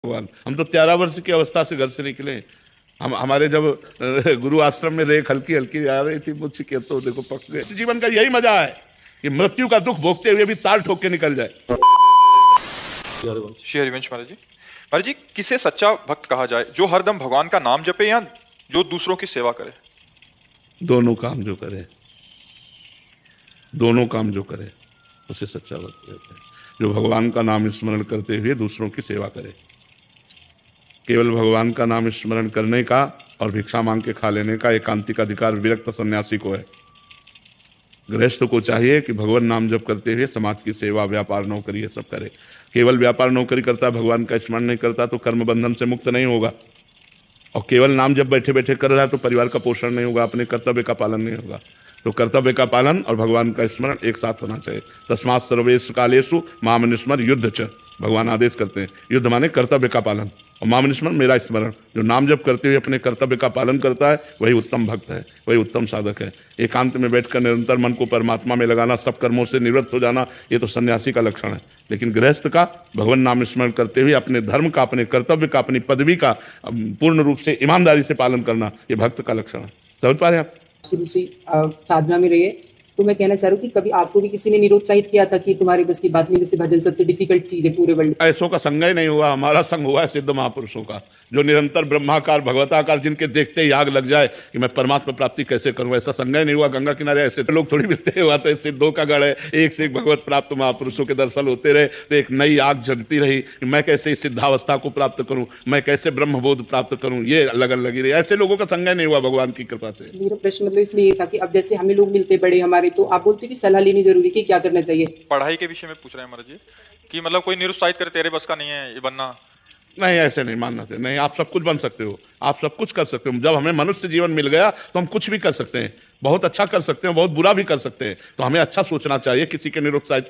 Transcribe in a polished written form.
भगवान, हम तो 13 वर्ष की अवस्था से घर से निकले। हम हमारे जब गुरु आश्रम में रेख हल्की हल्की आ रही थी मुझसे के तो देखो पक गए। इस जीवन का यही मजा है कि मृत्यु का दुख भोगते हुए भी ताल ठोक के निकल जाए। श्री हरिवंश महाराज जी, महाराज जी, किसे सच्चा भक्त कहा जाए? जो हरदम भगवान का नाम जपे या जो दूसरों की सेवा करे? दोनों काम जो करे, दोनों काम जो करे उसे सच्चा भक्त कहते हैं। जो भगवान का नाम स्मरण करते हुए दूसरों की सेवा करे। केवल भगवान का नाम स्मरण करने का और भिक्षा मांग के खा लेने का एकांतिक अधिकार विरक्त सन्यासी को है। गृहस्थ को चाहिए कि भगवान नाम जप करते हुए समाज की सेवा, व्यापार, नौकरी ये सब करे। केवल व्यापार नौकरी करता, भगवान का स्मरण नहीं करता तो कर्म बंधन से मुक्त नहीं होगा। और केवल नाम जब बैठे बैठे कर रहा है तो परिवार का पोषण नहीं होगा, अपने कर्तव्य का पालन नहीं होगा। तो कर्तव्य का पालन और भगवान का स्मरण एक साथ होना चाहिए। तस्मात् सर्वेषु कालेषु माम निस्मर युद्ध च, भगवान आदेश करते हैं। युद्ध माने कर्तव्य का पालन, और माम निस्मरण मेरा स्मरण। जो नाम जप करते हुए अपने कर्तव्य का पालन करता है वही उत्तम भक्त है, वही उत्तम साधक है। एकांत में बैठकर निरंतर मन को परमात्मा में लगाना, सब कर्मों से निवृत्त हो जाना, ये तो सन्यासी का लक्षण है। लेकिन गृहस्थ का भगवान नाम स्मरण करते हुए अपने धर्म का, अपने कर्तव्य का, अपनी पदवी का पूर्ण रूप से ईमानदारी से पालन करना, ये भक्त का लक्षण है। समझ पा रहे हैं आप? शुरू से साधना में रहे, तो मैं कहना चाह रहा हूँ कि कभी आपको भी किसी ने निरुत्साहित किया था कि तुम्हारे बस की बात नहीं, जैसे भजन सबसे डिफिकल्ट चीज है पूरे वर्ल्ड? ऐसों का संग ही नहीं हुआ, हमारा संग हुआ है सिद्ध महापुरुषों का, जो निरंतर ब्रह्माकार भगवताकार, जिनके देखते ही आग लग जाए कि मैं परमात्मा प्राप्ति कैसे करूं। ऐसा संग ही नहीं हुआ। गंगा किनारे ऐसे लोग थोड़ी मिलते हुआ तो सिद्धों का गढ़ है, एक से एक भगवत प्राप्त महापुरुषों के दर्शन होते रहे तो एक नई आग जगती रही। मैं कैसे इस सिद्धावस्था को प्राप्त करूं, मैं कैसे ब्रह्मबोध प्राप्त करूं, ये लगन लगी रही। ऐसे लोगों का संग ही नहीं हुआ भगवान की कृपा से। मेरा प्रश्न मतलब इसमें ये था कि अब जैसे हमें लोग मिलते बड़े हमारे, तो आप बोलते कि सलाह लेनी जरूरी कि क्या करना चाहिए? पढ़ाई के विषय में पूछ रहे हैं महाराज जी, कि मतलब कोई निरुत्साहित करे तेरे बस का नहीं है ये बनना। नहीं, ऐसे नहीं मानना चाहिए। नहीं, आप सब कुछ बन सकते हो, आप सब कुछ कर सकते हो। जब हमें मनुष्य जीवन मिल गया तो हम कुछ भी कर सकते हैं, बहुत अच्छा कर सकते हैं, बहुत बुरा भी कर सकते हैं। तो हमें अच्छा सोचना चाहिए, किसी के निरुत्साहित